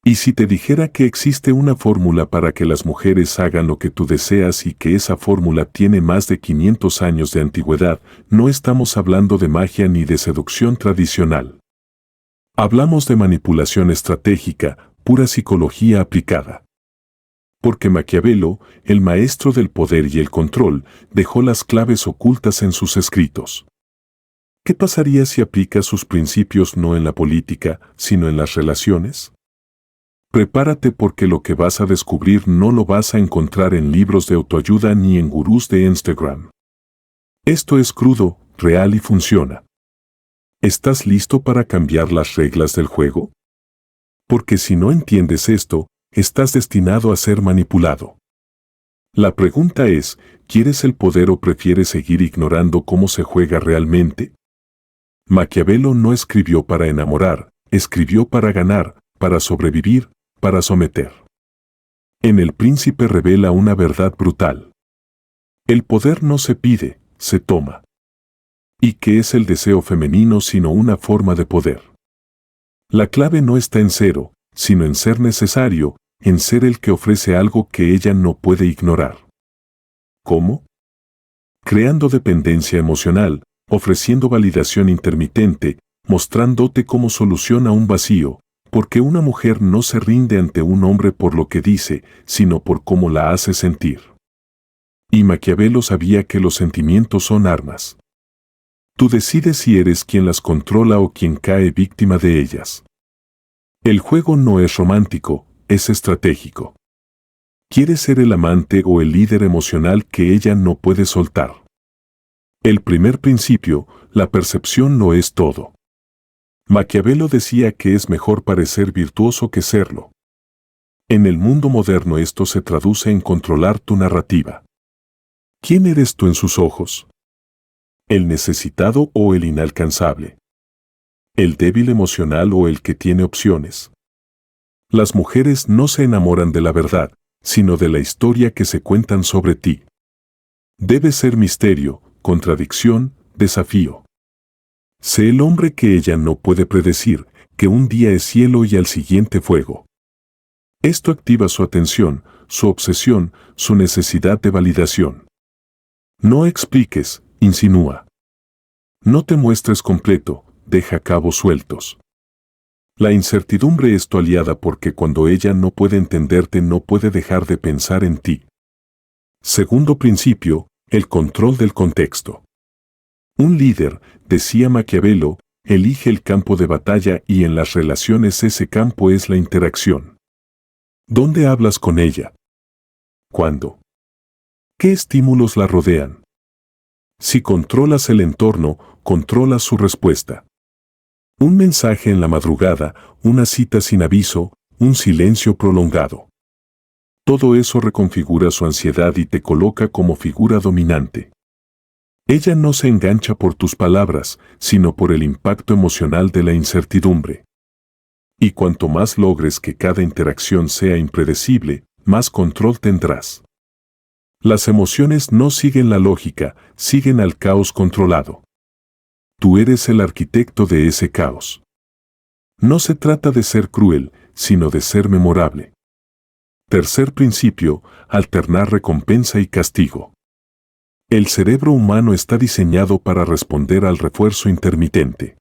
¿Y si te dijera que existe una fórmula para que las mujeres hagan lo que tú deseas y que esa fórmula tiene más de 500 años de antigüedad? No estamos hablando de magia ni de seducción tradicional. Hablamos de manipulación estratégica, pura psicología aplicada. Porque Maquiavelo, el maestro del poder y el control, dejó las claves ocultas en sus escritos. ¿Qué pasaría si aplicas sus principios no en la política, sino en las relaciones? Prepárate porque lo que vas a descubrir no lo vas a encontrar en libros de autoayuda ni en gurús de Instagram. Esto es crudo, real y funciona. ¿Estás listo para cambiar las reglas del juego? Porque si no entiendes esto, estás destinado a ser manipulado. La pregunta es, ¿quieres el poder o prefieres seguir ignorando cómo se juega realmente? Maquiavelo no escribió para enamorar, escribió para ganar, para sobrevivir, para someter. En El Príncipe revela una verdad brutal. El poder no se pide, se toma. ¿Y qué es el deseo femenino sino una forma de poder? La clave no está en cero, sino en ser necesario, en ser el que ofrece algo que ella no puede ignorar. ¿Cómo? Creando dependencia emocional, ofreciendo validación intermitente, mostrándote como solución a un vacío, porque una mujer no se rinde ante un hombre por lo que dice, sino por cómo la hace sentir. Y Maquiavelo sabía que los sentimientos son armas. Tú decides si eres quien las controla o quien cae víctima de ellas. El juego no es romántico, es estratégico. ¿Quieres ser el amante o el líder emocional que ella no puede soltar? El primer principio, la percepción lo es todo. Maquiavelo decía que es mejor parecer virtuoso que serlo. En el mundo moderno esto se traduce en controlar tu narrativa. ¿Quién eres tú en sus ojos? ¿El necesitado o el inalcanzable? ¿El débil emocional o el que tiene opciones? Las mujeres no se enamoran de la verdad, sino de la historia que se cuentan sobre ti. Debe ser misterio, contradicción, desafío. Sé el hombre que ella no puede predecir, que un día es cielo y al siguiente fuego. Esto activa su atención, su obsesión, su necesidad de validación. No expliques, insinúa. No te muestres completo, deja cabos sueltos. La incertidumbre es tu aliada porque cuando ella no puede entenderte no puede dejar de pensar en ti. Segundo principio, el control del contexto. Un líder, decía Maquiavelo, elige el campo de batalla y en las relaciones ese campo es la interacción. ¿Dónde hablas con ella? ¿Cuándo? ¿Qué estímulos la rodean? Si controlas el entorno, controlas su respuesta. Un mensaje en la madrugada, una cita sin aviso, un silencio prolongado. Todo eso reconfigura su ansiedad y te coloca como figura dominante. Ella no se engancha por tus palabras, sino por el impacto emocional de la incertidumbre. Y cuanto más logres que cada interacción sea impredecible, más control tendrás. Las emociones no siguen la lógica, siguen al caos controlado. Tú eres el arquitecto de ese caos. No se trata de ser cruel, sino de ser memorable. Tercer principio, alternar recompensa y castigo. El cerebro humano está diseñado para responder al refuerzo intermitente.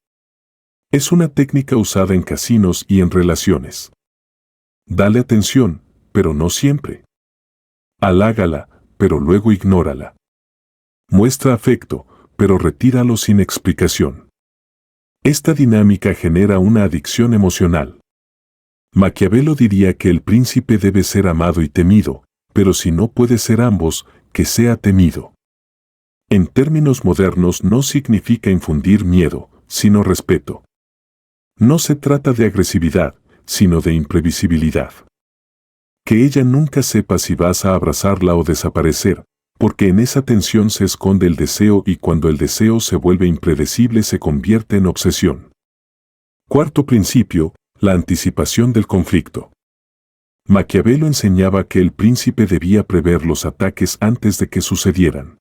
Es una técnica usada en casinos y en relaciones. Dale atención, pero no siempre. Halágala, pero luego ignórala. Muestra afecto, pero retíralo sin explicación. Esta dinámica genera una adicción emocional. Maquiavelo diría que el príncipe debe ser amado y temido, pero si no puede ser ambos, que sea temido. En términos modernos no significa infundir miedo, sino respeto. No se trata de agresividad, sino de imprevisibilidad. Que ella nunca sepa si vas a abrazarla o desaparecer, porque en esa tensión se esconde el deseo y cuando el deseo se vuelve impredecible se convierte en obsesión. Cuarto principio, la anticipación del conflicto. Maquiavelo enseñaba que el príncipe debía prever los ataques antes de que sucedieran.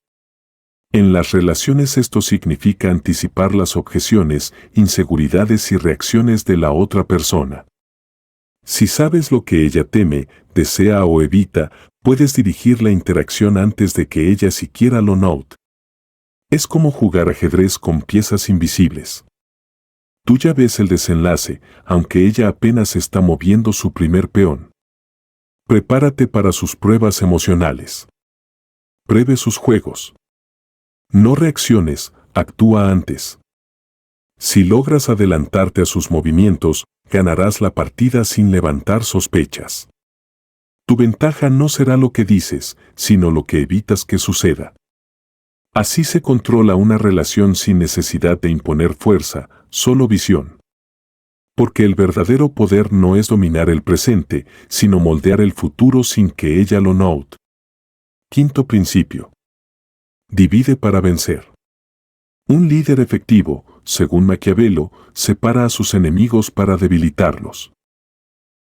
En las relaciones esto significa anticipar las objeciones, inseguridades y reacciones de la otra persona. Si sabes lo que ella teme, desea o evita, puedes dirigir la interacción antes de que ella siquiera lo note. Es como jugar ajedrez con piezas invisibles. Tú ya ves el desenlace, aunque ella apenas está moviendo su primer peón. Prepárate para sus pruebas emocionales. Prevé sus juegos. No reacciones, actúa antes. Si logras adelantarte a sus movimientos, ganarás la partida sin levantar sospechas. Tu ventaja no será lo que dices, sino lo que evitas que suceda. Así se controla una relación sin necesidad de imponer fuerza, solo visión. Porque el verdadero poder no es dominar el presente, sino moldear el futuro sin que ella lo note. Quinto principio. Divide para vencer. Un líder efectivo, según Maquiavelo, separa a sus enemigos para debilitarlos.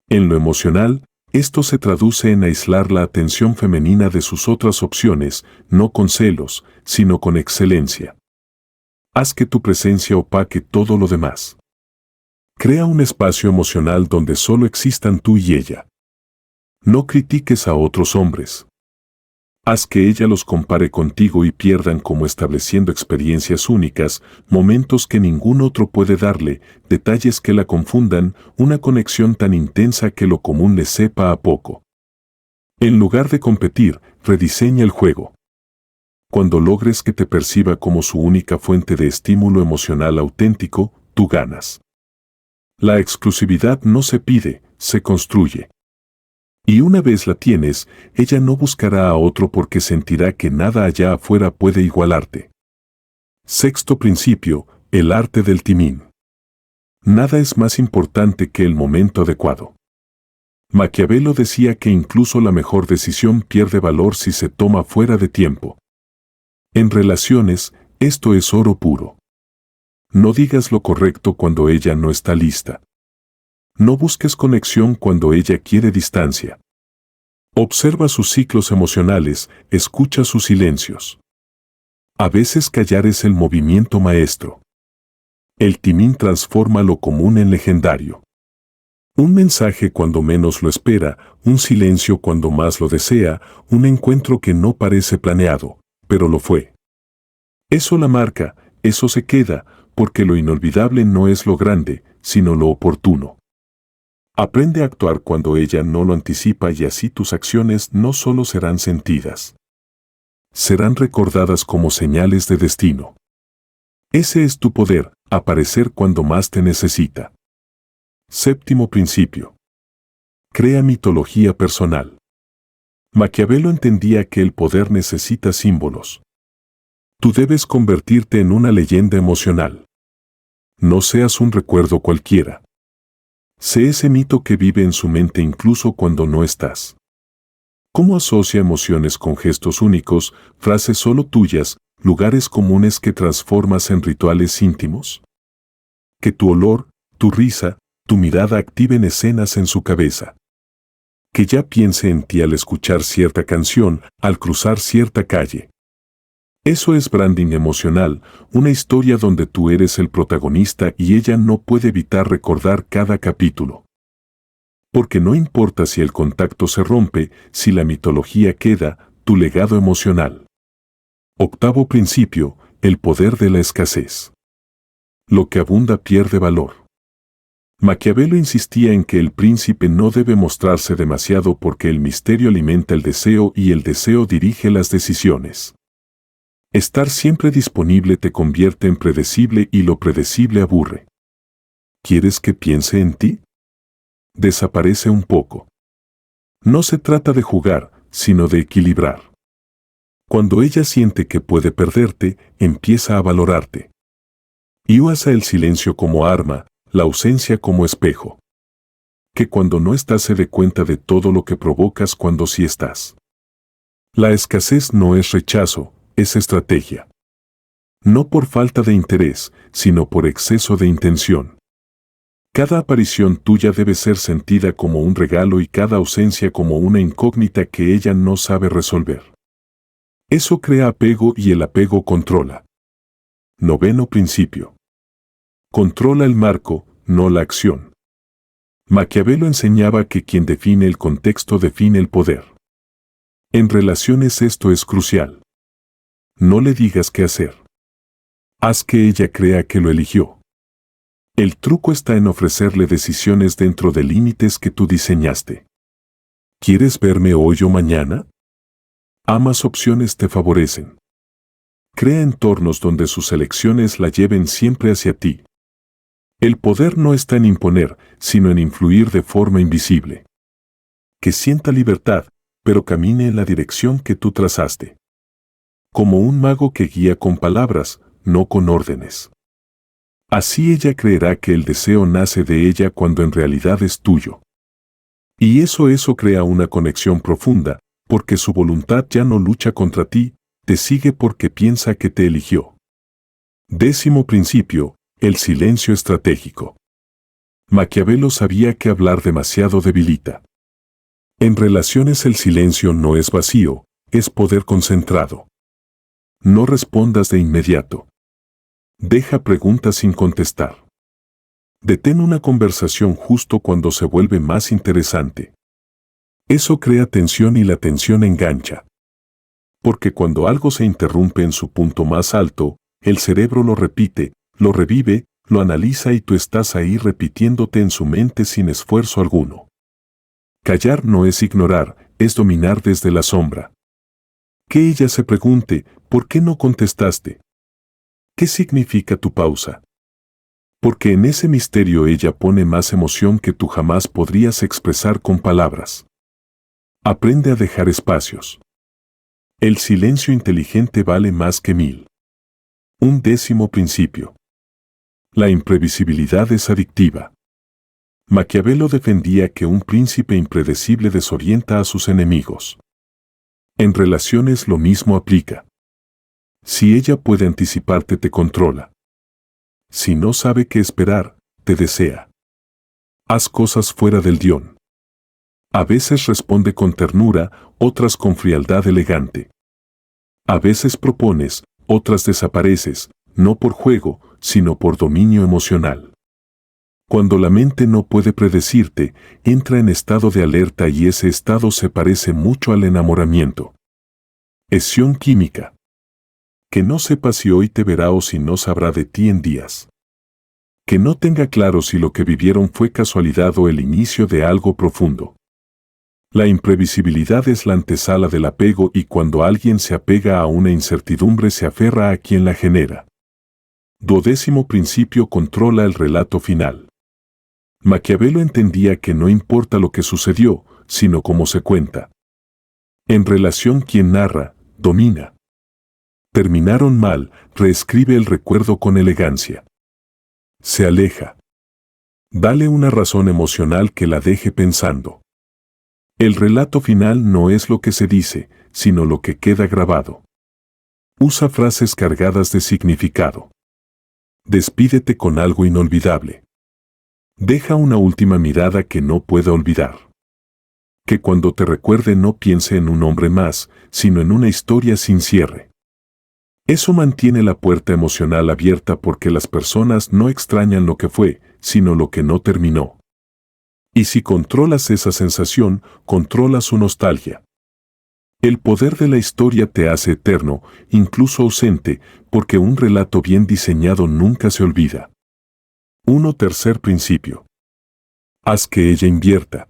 En lo emocional, esto se traduce en aislar la atención femenina de sus otras opciones, no con celos, sino con excelencia. Haz que tu presencia opaque todo lo demás. Crea un espacio emocional donde solo existan tú y ella. No critiques a otros hombres. Haz que ella los compare contigo y pierdan como estableciendo experiencias únicas, momentos que ningún otro puede darle, detalles que la confundan, una conexión tan intensa que lo común le sepa a poco. En lugar de competir, rediseña el juego. Cuando logres que te perciba como su única fuente de estímulo emocional auténtico, tú ganas. La exclusividad no se pide, se construye. Y una vez la tienes, ella no buscará a otro porque sentirá que nada allá afuera puede igualarte. Sexto principio, el arte del timing. Nada es más importante que el momento adecuado. Maquiavelo decía que incluso la mejor decisión pierde valor si se toma fuera de tiempo. En relaciones, esto es oro puro. No digas lo correcto cuando ella no está lista. No busques conexión cuando ella quiere distancia. Observa sus ciclos emocionales, escucha sus silencios. A veces callar es el movimiento maestro. El timín transforma lo común en legendario. Un mensaje cuando menos lo espera, un silencio cuando más lo desea, un encuentro que no parece planeado, pero lo fue. Eso la marca, eso se queda, porque lo inolvidable no es lo grande, sino lo oportuno. Aprende a actuar cuando ella no lo anticipa y así tus acciones no solo serán sentidas. Serán recordadas como señales de destino. Ese es tu poder, aparecer cuando más te necesita. Séptimo principio. Crea mitología personal. Maquiavelo entendía que el poder necesita símbolos. Tú debes convertirte en una leyenda emocional. No seas un recuerdo cualquiera. Sé ese mito que vive en su mente incluso cuando no estás. ¿Cómo asocia emociones con gestos únicos, frases solo tuyas, lugares comunes que transformas en rituales íntimos? Que tu olor, tu risa, tu mirada activen escenas en su cabeza. Que ya piense en ti al escuchar cierta canción, al cruzar cierta calle. Eso es branding emocional, una historia donde tú eres el protagonista y ella no puede evitar recordar cada capítulo. Porque no importa si el contacto se rompe, si la mitología queda, tu legado emocional. Octavo principio, el poder de la escasez. Lo que abunda pierde valor. Maquiavelo insistía en que el príncipe no debe mostrarse demasiado porque el misterio alimenta el deseo y el deseo dirige las decisiones. Estar siempre disponible te convierte en predecible y lo predecible aburre. ¿Quieres que piense en ti? Desaparece un poco. No se trata de jugar, sino de equilibrar. Cuando ella siente que puede perderte, empieza a valorarte. Y usa el silencio como arma, la ausencia como espejo. Que cuando no estás se dé cuenta de todo lo que provocas cuando sí estás. La escasez no es rechazo, es estrategia. No por falta de interés, sino por exceso de intención. Cada aparición tuya debe ser sentida como un regalo y cada ausencia como una incógnita que ella no sabe resolver. Eso crea apego y el apego controla. Noveno principio. Controla el marco, no la acción. Maquiavelo enseñaba que quien define el contexto define el poder. En relaciones esto es crucial. No le digas qué hacer. Haz que ella crea que lo eligió. El truco está en ofrecerle decisiones dentro de límites que tú diseñaste. ¿Quieres verme hoy o mañana? Ambas opciones te favorecen. Crea entornos donde sus elecciones la lleven siempre hacia ti. El poder no está en imponer, sino en influir de forma invisible. Que sienta libertad, pero camine en la dirección que tú trazaste. Como un mago que guía con palabras, no con órdenes. Así ella creerá que el deseo nace de ella cuando en realidad es tuyo. Y eso crea una conexión profunda, porque su voluntad ya no lucha contra ti, te sigue porque piensa que te eligió. 10º principio, el silencio estratégico. Maquiavelo sabía que hablar demasiado debilita. En relaciones el silencio no es vacío, es poder concentrado. No respondas de inmediato. Deja preguntas sin contestar. Detén una conversación justo cuando se vuelve más interesante. Eso crea tensión y la tensión engancha. Porque cuando algo se interrumpe en su punto más alto, el cerebro lo repite, lo revive, lo analiza y tú estás ahí repitiéndote en su mente sin esfuerzo alguno. Callar no es ignorar, es dominar desde la sombra. Que ella se pregunte, ¿por qué no contestaste? ¿Qué significa tu pausa? Porque en ese misterio ella pone más emoción que tú jamás podrías expresar con palabras. Aprende a dejar espacios. El silencio inteligente vale más que 1000. 11º principio. La imprevisibilidad es adictiva. Maquiavelo defendía que un príncipe impredecible desorienta a sus enemigos. En relaciones lo mismo aplica. Si ella puede anticiparte, te controla. Si no sabe qué esperar, te desea. Haz cosas fuera del guión. A veces responde con ternura, otras con frialdad elegante. A veces propones, otras desapareces, no por juego, sino por dominio emocional. Cuando la mente no puede predecirte, entra en estado de alerta y ese estado se parece mucho al enamoramiento. Esción química. Que no sepa si hoy te verá o si no sabrá de ti en días. Que no tenga claro si lo que vivieron fue casualidad o el inicio de algo profundo. La imprevisibilidad es la antesala del apego y cuando alguien se apega a una incertidumbre se aferra a quien la genera. 12º principio controla el relato final. Maquiavelo entendía que no importa lo que sucedió, sino cómo se cuenta. En relación quien narra, domina. Terminaron mal, reescribe el recuerdo con elegancia. Se aleja. Dale una razón emocional que la deje pensando. El relato final no es lo que se dice, sino lo que queda grabado. Usa frases cargadas de significado. Despídete con algo inolvidable. Deja una última mirada que no pueda olvidar. Que cuando te recuerde no piense en un hombre más, sino en una historia sin cierre. Eso mantiene la puerta emocional abierta porque las personas no extrañan lo que fue, sino lo que no terminó. Y si controlas esa sensación, controlas su nostalgia. El poder de la historia te hace eterno, incluso ausente, porque un relato bien diseñado nunca se olvida. 13º principio. Haz que ella invierta.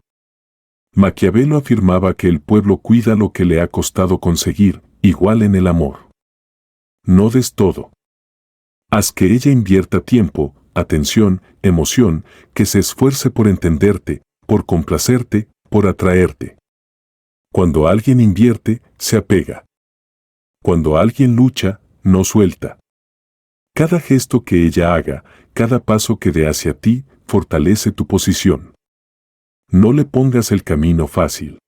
Maquiavelo afirmaba que el pueblo cuida lo que le ha costado conseguir, igual en el amor. No des todo. Haz que ella invierta tiempo, atención, emoción, que se esfuerce por entenderte, por complacerte, por atraerte. Cuando alguien invierte, se apega. Cuando alguien lucha, no suelta. Cada gesto que ella haga, cada paso que dé hacia ti, fortalece tu posición. No le pongas el camino fácil.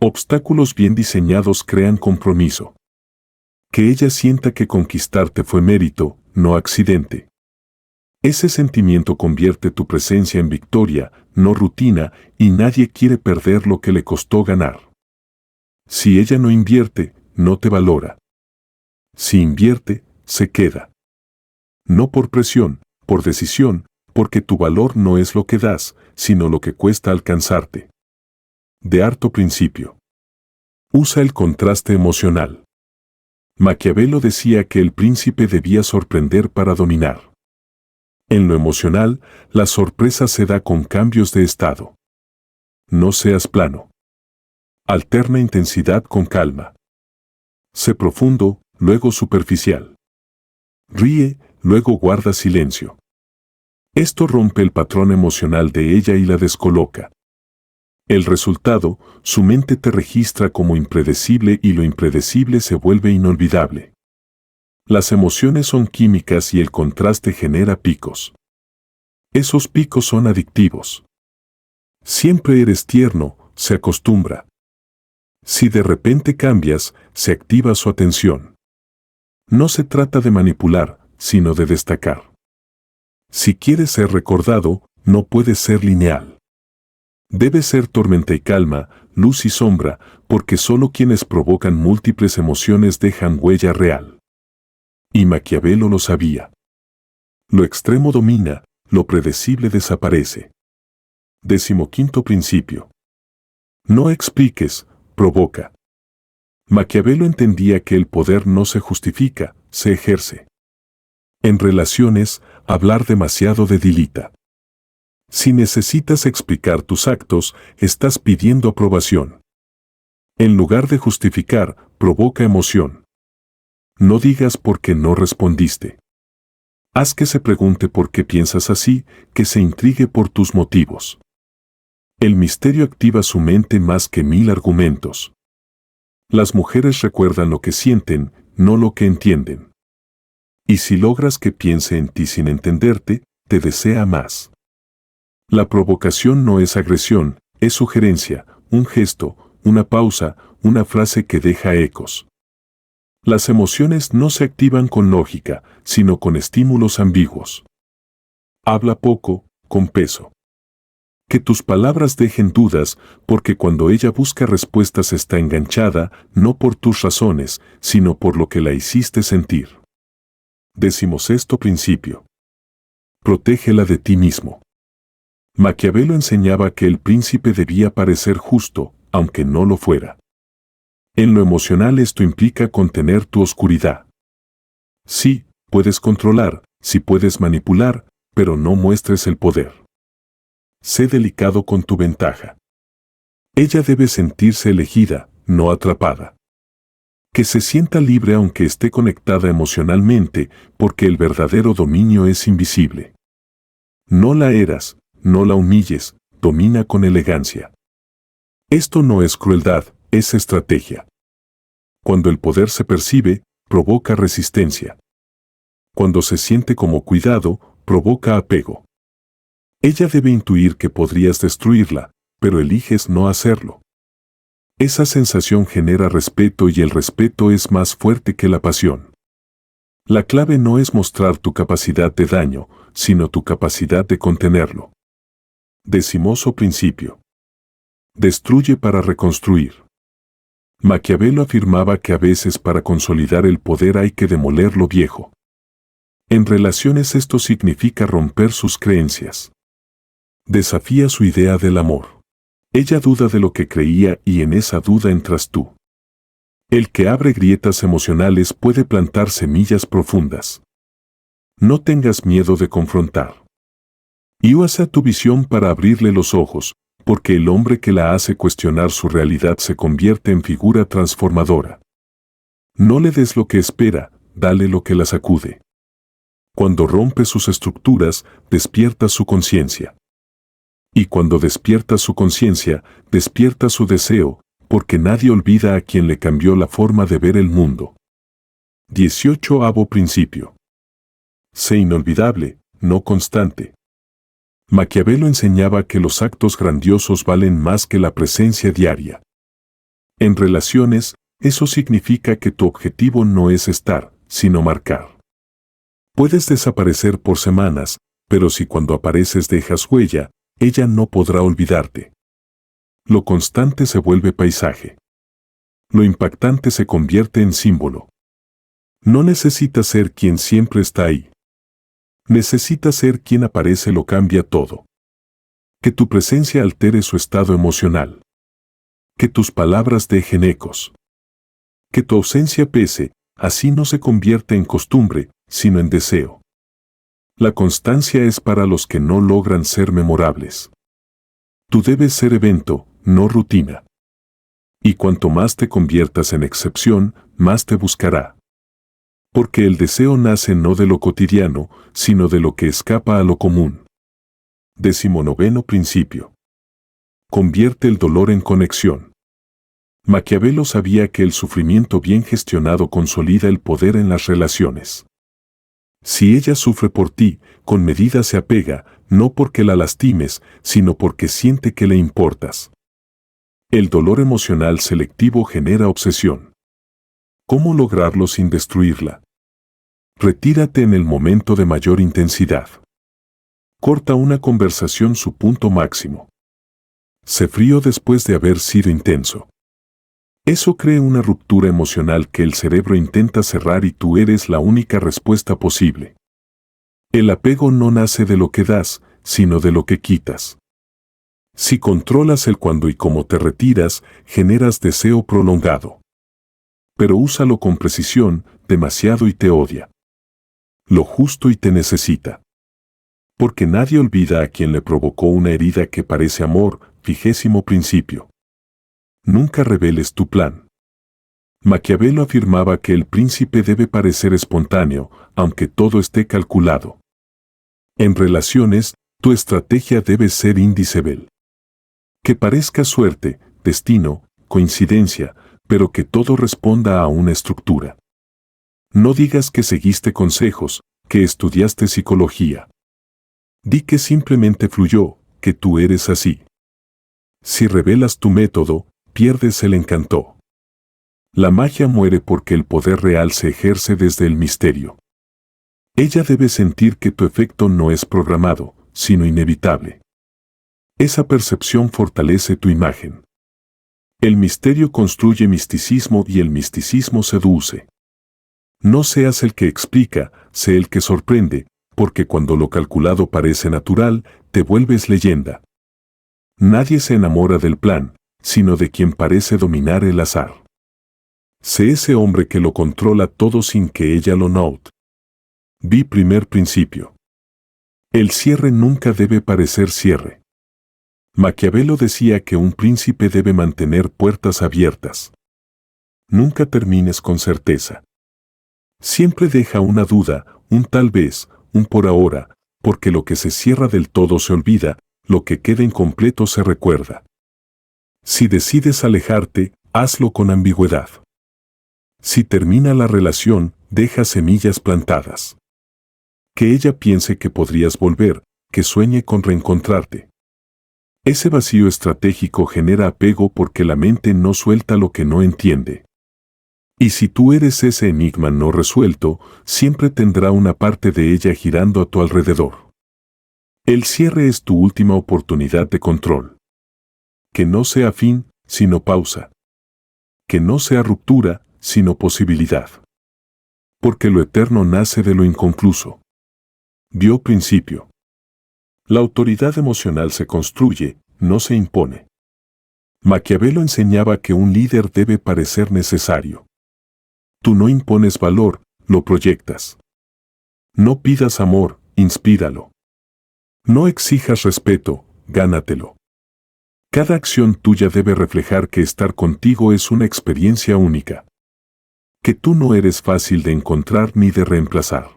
Obstáculos bien diseñados crean compromiso. Que ella sienta que conquistarte fue mérito, no accidente. Ese sentimiento convierte tu presencia en victoria, no rutina, y nadie quiere perder lo que le costó ganar. Si ella no invierte, no te valora. Si invierte, se queda. No por presión, por decisión, porque tu valor no es lo que das, sino lo que cuesta alcanzarte. De harto principio. Usa el contraste emocional. Maquiavelo decía que el príncipe debía sorprender para dominar. En lo emocional, la sorpresa se da con cambios de estado. No seas plano. Alterna intensidad con calma. Sé profundo, luego superficial. Ríe, luego guarda silencio. Esto rompe el patrón emocional de ella y la descoloca. El resultado, su mente te registra como impredecible y lo impredecible se vuelve inolvidable. Las emociones son químicas y el contraste genera picos. Esos picos son adictivos. Siempre eres tierno, se acostumbra. Si de repente cambias, se activa su atención. No se trata de manipular, sino de destacar. Si quieres ser recordado, no puedes ser lineal. Debe ser tormenta y calma, luz y sombra, porque solo quienes provocan múltiples emociones dejan huella real. Y Maquiavelo lo sabía. Lo extremo domina, lo predecible desaparece. 15º principio. No expliques, provoca. Maquiavelo entendía que el poder no se justifica, se ejerce. En relaciones, hablar demasiado debilita. Si necesitas explicar tus actos, estás pidiendo aprobación. En lugar de justificar, provoca emoción. No digas por qué no respondiste. Haz que se pregunte por qué piensas así, que se intrigue por tus motivos. El misterio activa su mente más que 1000 argumentos. Las mujeres recuerdan lo que sienten, no lo que entienden. Y si logras que piense en ti sin entenderte, te desea más. La provocación no es agresión, es sugerencia, un gesto, una pausa, una frase que deja ecos. Las emociones no se activan con lógica, sino con estímulos ambiguos. Habla poco, con peso. Que tus palabras dejen dudas, porque cuando ella busca respuestas está enganchada, no por tus razones, sino por lo que la hiciste sentir. 16º principio. Protégela de ti mismo. Maquiavelo enseñaba que el príncipe debía parecer justo, aunque no lo fuera. En lo emocional esto implica contener tu oscuridad. Sí, puedes controlar, sí puedes manipular, pero no muestres el poder. Sé delicado con tu ventaja. Ella debe sentirse elegida, no atrapada. Que se sienta libre aunque esté conectada emocionalmente, porque el verdadero dominio es invisible. No la heras, no la humilles, domina con elegancia. Esto no es crueldad, es estrategia. Cuando el poder se percibe, provoca resistencia. Cuando se siente como cuidado, provoca apego. Ella debe intuir que podrías destruirla, pero eliges no hacerlo. Esa sensación genera respeto y el respeto es más fuerte que la pasión. La clave no es mostrar tu capacidad de daño, sino tu capacidad de contenerlo. 10º principio. Destruye para reconstruir. Maquiavelo afirmaba que a veces para consolidar el poder hay que demoler lo viejo. En relaciones esto significa romper sus creencias. Desafía su idea del amor. Ella duda de lo que creía y en esa duda entras tú. El que abre grietas emocionales puede plantar semillas profundas. No tengas miedo de confrontar. Y usa tu visión para abrirle los ojos, porque el hombre que la hace cuestionar su realidad se convierte en figura transformadora. No le des lo que espera, dale lo que la sacude. Cuando rompe sus estructuras, despierta su conciencia. Y cuando despierta su conciencia, despierta su deseo, porque nadie olvida a quien le cambió la forma de ver el mundo. 18º principio. Sé inolvidable, no constante. Maquiavelo enseñaba que los actos grandiosos valen más que la presencia diaria. En relaciones, eso significa que tu objetivo no es estar, sino marcar. Puedes desaparecer por semanas, pero si cuando apareces dejas huella, ella no podrá olvidarte. Lo constante se vuelve paisaje. Lo impactante se convierte en símbolo. No necesitas ser quien siempre está ahí. Necesita ser quien aparece lo cambia todo. Que tu presencia altere su estado emocional. Que tus palabras dejen ecos. Que tu ausencia pese, así no se convierte en costumbre, sino en deseo. La constancia es para los que no logran ser memorables. Tú debes ser evento, no rutina. Y cuanto más te conviertas en excepción, más te buscará. Porque el deseo nace no de lo cotidiano, sino de lo que escapa a lo común. 19º principio. Convierte el dolor en conexión. Maquiavelo sabía que el sufrimiento bien gestionado consolida el poder en las relaciones. Si ella sufre por ti, con medida se apega, no porque la lastimes, sino porque siente que le importas. El dolor emocional selectivo genera obsesión. ¿Cómo lograrlo sin destruirla? Retírate en el momento de mayor intensidad. Corta una conversación su punto máximo. Sé frío después de haber sido intenso. Eso crea una ruptura emocional que el cerebro intenta cerrar y tú eres la única respuesta posible. El apego no nace de lo que das, sino de lo que quitas. Si controlas el cuándo y cómo te retiras, generas deseo prolongado. Pero úsalo con precisión, demasiado y te odia. Lo justo y te necesita. Porque nadie olvida a quien le provocó una herida que parece amor, 20º principio. Nunca reveles tu plan. Maquiavelo afirmaba que el príncipe debe parecer espontáneo, aunque todo esté calculado. En relaciones, tu estrategia debe ser indisebel. Que parezca suerte, destino, coincidencia, pero que todo responda a una estructura. No digas que seguiste consejos, que estudiaste psicología. Di que simplemente fluyó, que tú eres así. Si revelas tu método, pierdes el encanto. La magia muere porque el poder real se ejerce desde el misterio. Ella debe sentir que tu efecto no es programado, sino inevitable. Esa percepción fortalece tu imagen. El misterio construye misticismo y el misticismo seduce. No seas el que explica, sé el que sorprende, porque cuando lo calculado parece natural, te vuelves leyenda. Nadie se enamora del plan, sino de quien parece dominar el azar. Sé ese hombre que lo controla todo sin que ella lo note. Primer principio. El cierre nunca debe parecer cierre. Maquiavelo decía que un príncipe debe mantener puertas abiertas. Nunca termines con certeza. Siempre deja una duda, un tal vez, un por ahora, porque lo que se cierra del todo se olvida, lo que queda incompleto se recuerda. Si decides alejarte, hazlo con ambigüedad. Si termina la relación, deja semillas plantadas. Que ella piense que podrías volver, que sueñe con reencontrarte. Ese vacío estratégico genera apego porque la mente no suelta lo que no entiende. Y si tú eres ese enigma no resuelto, siempre tendrá una parte de ella girando a tu alrededor. El cierre es tu última oportunidad de control. Que no sea fin, sino pausa. Que no sea ruptura, sino posibilidad. Porque lo eterno nace de lo inconcluso. Principio. La autoridad emocional se construye, no se impone. Maquiavelo enseñaba que un líder debe parecer necesario. Tú no impones valor, lo proyectas. No pidas amor, inspíralo. No exijas respeto, gánatelo. Cada acción tuya debe reflejar que estar contigo es una experiencia única. Que tú no eres fácil de encontrar ni de reemplazar.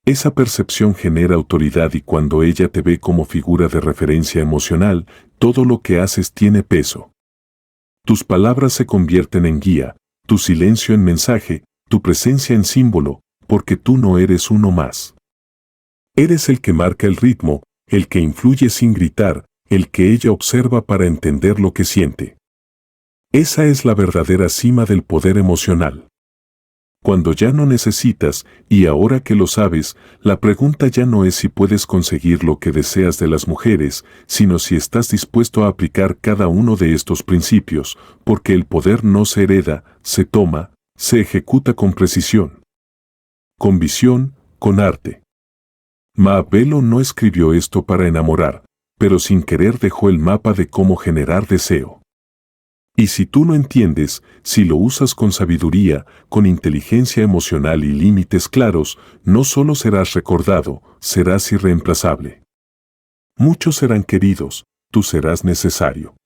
Esa percepción genera autoridad y cuando ella te ve como figura de referencia emocional, todo lo que haces tiene peso. Tus palabras se convierten en guía, tu silencio en mensaje, tu presencia en símbolo, porque tú no eres uno más. Eres el que marca el ritmo, el que influye sin gritar, el que ella observa para entender lo que siente. Esa es la verdadera cima del poder emocional. Cuando ya no necesitas, y ahora que lo sabes, la pregunta ya no es si puedes conseguir lo que deseas de las mujeres, sino si estás dispuesto a aplicar cada uno de estos principios, porque el poder no se hereda, se toma, se ejecuta con precisión. Con visión, con arte. Maquiavelo no escribió esto para enamorar, pero sin querer dejó el mapa de cómo generar deseo. Y si tú lo entiendes, si lo usas con sabiduría, con inteligencia emocional y límites claros, no solo serás recordado, serás irreemplazable. Muchos serán queridos, tú serás necesario.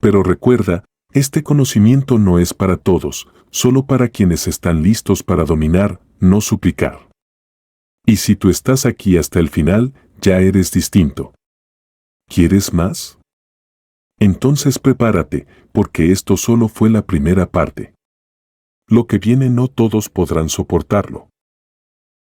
Pero recuerda, este conocimiento no es para todos, solo para quienes están listos para dominar, no suplicar. Y si tú estás aquí hasta el final, ya eres distinto. ¿Quieres más? Entonces prepárate, porque esto solo fue la primera parte. Lo que viene no todos podrán soportarlo.